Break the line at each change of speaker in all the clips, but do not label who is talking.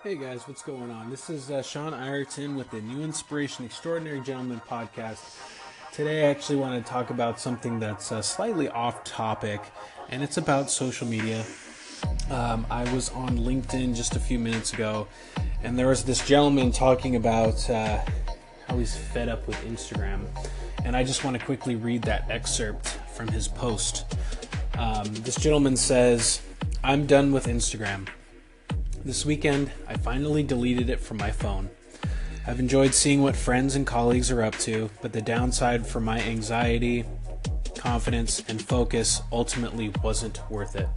Hey guys, what's going on? This is Sean Ireton with the Nuinspiration Extraordinary Gentleman podcast. Today I actually want to talk about something that's slightly off topic, and it's about social media. I was on LinkedIn just a few minutes ago, and there was this gentleman talking about how he's fed up with Instagram. And I just want to quickly read that excerpt from his post. This gentleman says, "I'm done with Instagram. This weekend, I finally deleted it from my phone. I've enjoyed seeing what friends and colleagues are up to, but the downside for my anxiety, confidence, and focus ultimately wasn't worth it.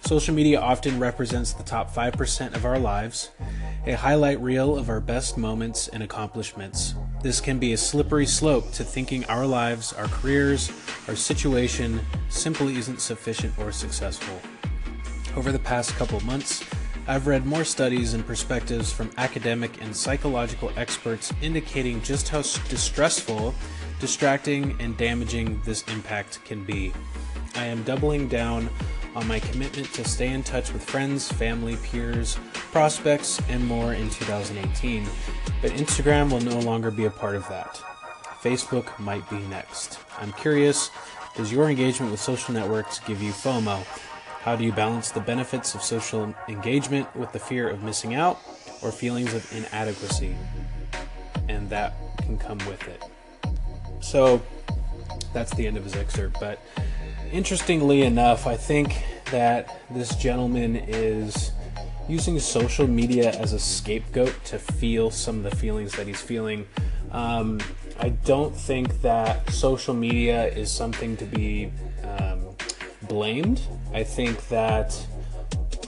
Social media often represents the top 5% of our lives, a highlight reel of our best moments and accomplishments. This can be a slippery slope to thinking our lives, our careers, our situation simply isn't sufficient or successful. Over the past couple months, I've read more studies and perspectives from academic and psychological experts indicating just how distressful, distracting, and damaging this impact can be. I am doubling down on my commitment to stay in touch with friends, family, peers, prospects, and more in 2018, but Instagram will no longer be a part of that. Facebook might be next. I'm curious, does your engagement with social networks give you FOMO? How do you balance the benefits of social engagement with the fear of missing out or feelings of inadequacy? And that can come with it." So that's the end of his excerpt. But interestingly enough, I think that this gentleman is using social media as a scapegoat to feel some of the feelings that he's feeling. I don't think that social media is something to be blamed. I think that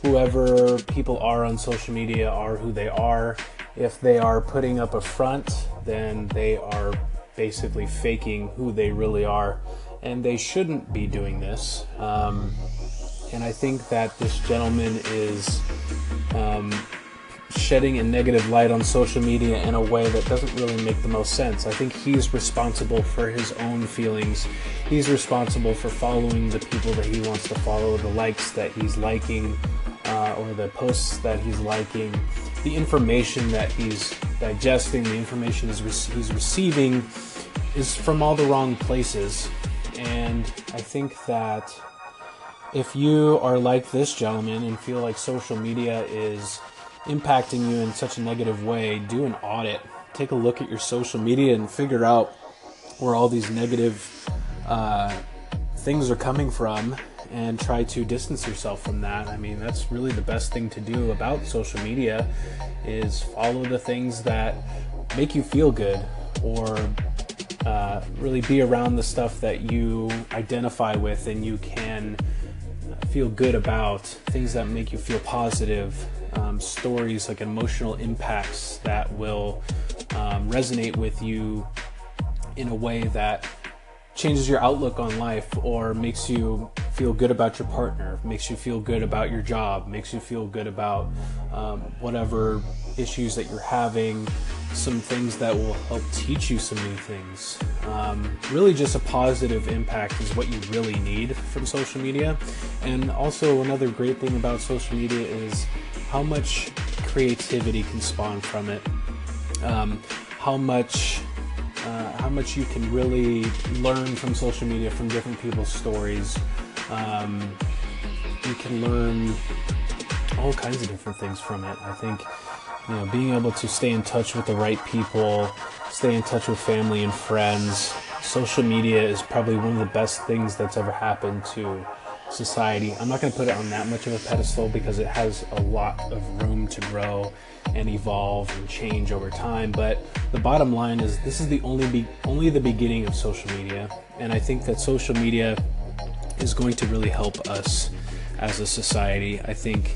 whoever people are on social media are who they are. If they are putting up a front, then they are basically faking who they really are, and they shouldn't be doing this. And I think that this gentleman is shedding a negative light on social media in a way that doesn't really make the most sense. I think he's responsible for his own feelings. He's responsible for following the people that he wants to follow, the likes that he's liking, or the posts that he's liking, the information that he's digesting, the information he's receiving is from all the wrong places. And I think that if you are like this gentleman and feel like social media is impacting you in such a negative way, do an audit. Take a look at your social media and figure out where all these negative things are coming from and try to distance yourself from that. I mean, that's really the best thing to do about social media is follow the things that make you feel good, or really be around the stuff that you identify with and you can feel good about, things that make you feel positive, stories like emotional impacts that will resonate with you in a way that changes your outlook on life, or makes you feel good about your partner, makes you feel good about your job, makes you feel good about whatever issues that you're having, some things that will help teach you some new things. Really just a positive impact is what you really need from social media. And also another great thing about social media is how much creativity can spawn from it, how much you can really learn from social media, from different people's stories. You can learn all kinds of different things from it. I think, being able to stay in touch with the right people, stay in touch with family and friends. Social media is probably one of the best things that's ever happened to society. I'm not going to put it on that much of a pedestal because it has a lot of room to grow and evolve and change over time. But the bottom line is this is the only the beginning of social media. And I think that social media is going to really help us as a society. I think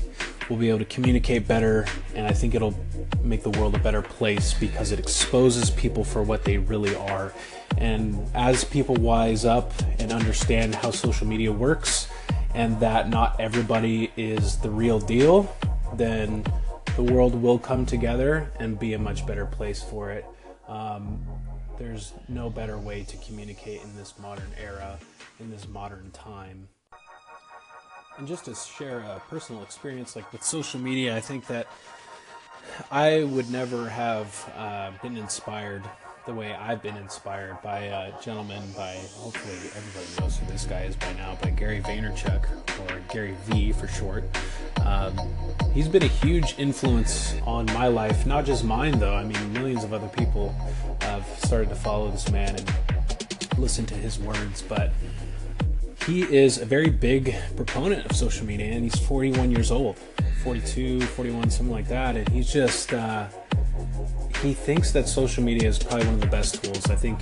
we'll be able to communicate better, and I think it'll make the world a better place because it exposes people for what they really are. And as people wise up and understand how social media works and that not everybody is the real deal, then the world will come together and be a much better place for it. There's no better way to communicate in this modern era, in this modern time. And just to share a personal experience, like with social media, I think that I would never have been inspired the way I've been inspired by a gentleman by, hopefully everybody knows who this guy is by now, by Gary Vaynerchuk, or Gary V for short. He's been a huge influence on my life, not just mine though. I mean, millions of other people have started to follow this man and listen to his words, but he is a very big proponent of social media, and he's 41 years old, 42, 41, something like that, and he's just, he thinks that social media is probably one of the best tools. I think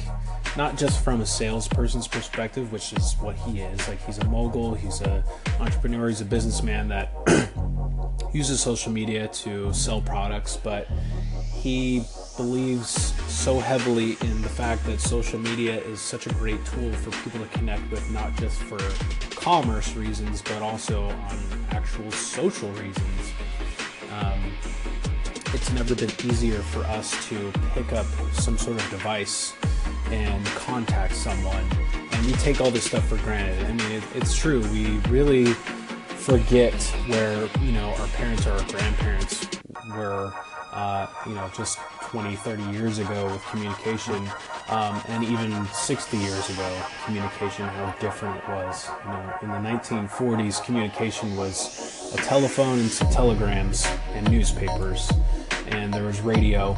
not just from a salesperson's perspective, which is what he is. Like, he's a mogul, he's an entrepreneur, he's a businessman that uses social media to sell products, but he believes so heavily in the fact that social media is such a great tool for people to connect with, not just for commerce reasons, but also on actual social reasons. It's never been easier for us to pick up some sort of device and contact someone, and we take all this stuff for granted. I mean, it's true. We really forget where, our parents or our grandparents were, just 20, 30 years ago with communication, and even 60 years ago, communication, how different it was. In the 1940s, communication was a telephone and some telegrams and newspapers, and there was radio,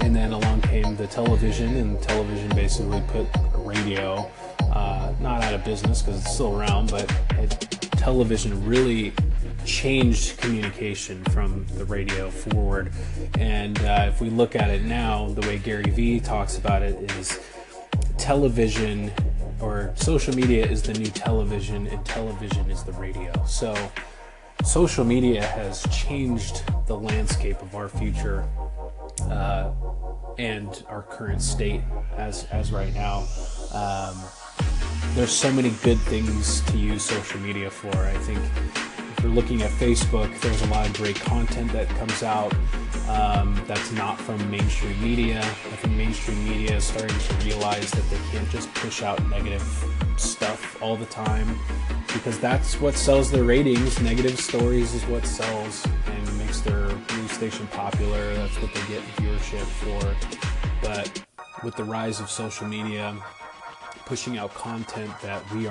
and then along came the television, and television basically put radio, not out of business because it's still around, but television really changed communication from the radio forward. And if we look at it now, the way Gary Vee talks about it is television, or social media is the new television, and television is the radio. So social media has changed the landscape of our future and our current state as right now. There's so many good things to use social media for. I think if you're looking at Facebook, there's a lot of great content that comes out that's not from mainstream media. I think mainstream media is starting to realize that they can't just push out negative stuff all the time, because that's what sells their ratings. Negative stories is what sells and makes their news station popular. That's what they get viewership for. But with the rise of social media, pushing out content that we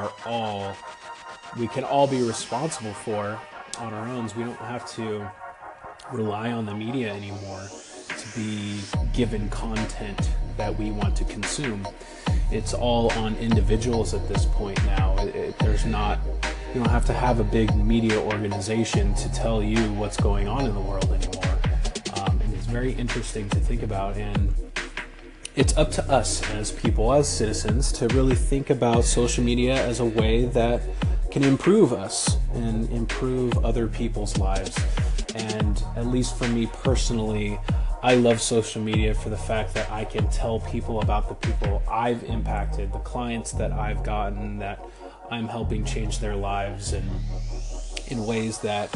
can all be responsible for on our own. We don't have to rely on the media anymore to be given content that we want to consume. It's all on individuals at this point now. You don't have to have a big media organization to tell you what's going on in the world anymore. And it's very interesting to think about, and it's up to us as people, as citizens, to really think about social media as a way that can improve us and improve other people's lives. And at least for me personally, I love social media for the fact that I can tell people about the people I've impacted, the clients that I've gotten, that I'm helping change their lives and in ways that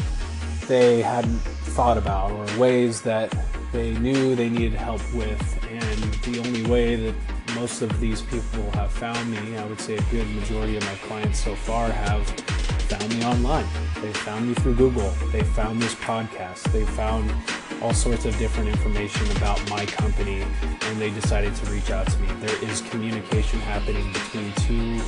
they hadn't thought about, or ways that they knew they needed help with. And the only way that most of these people have found me, I would say a good majority of my clients so far have found me online. They found me through Google. They found this podcast. They found all sorts of different information about my company, and they decided to reach out to me. There is communication happening between two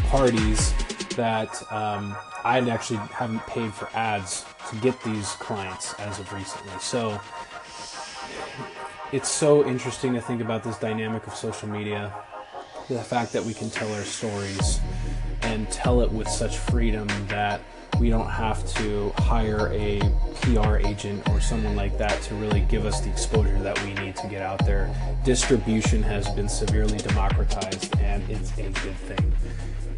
parties that I actually haven't paid for ads to get these clients as of recently. So it's so interesting to think about this dynamic of social media, the fact that we can tell our stories and tell it with such freedom that we don't have to hire a PR agent or someone like that to really give us the exposure that we need to get out there. Distribution has been severely democratized, and it's a good thing.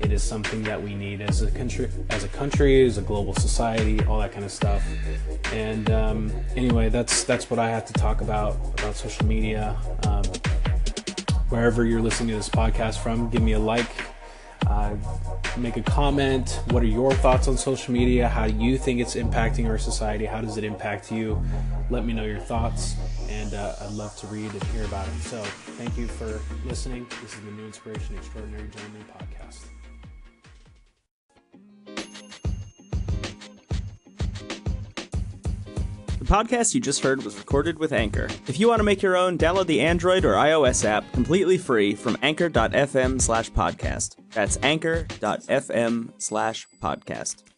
It is something that we need as a country, as a global society, all that kind of stuff. And anyway, that's what I have to talk about social media. Wherever you're listening to this podcast from, give me a like. Make a comment. What are your thoughts on social media? How do you think it's impacting our society? How does it impact you? Let me know your thoughts, and I'd love to read and hear about it. So thank you for listening. This is the Nuinspiration Extraordinary Gentleman Podcast. The
podcast you just heard was recorded with Anchor. If you want to make your own, download the Android or iOS app completely free from anchor.fm/podcast. That's anchor.fm/podcast.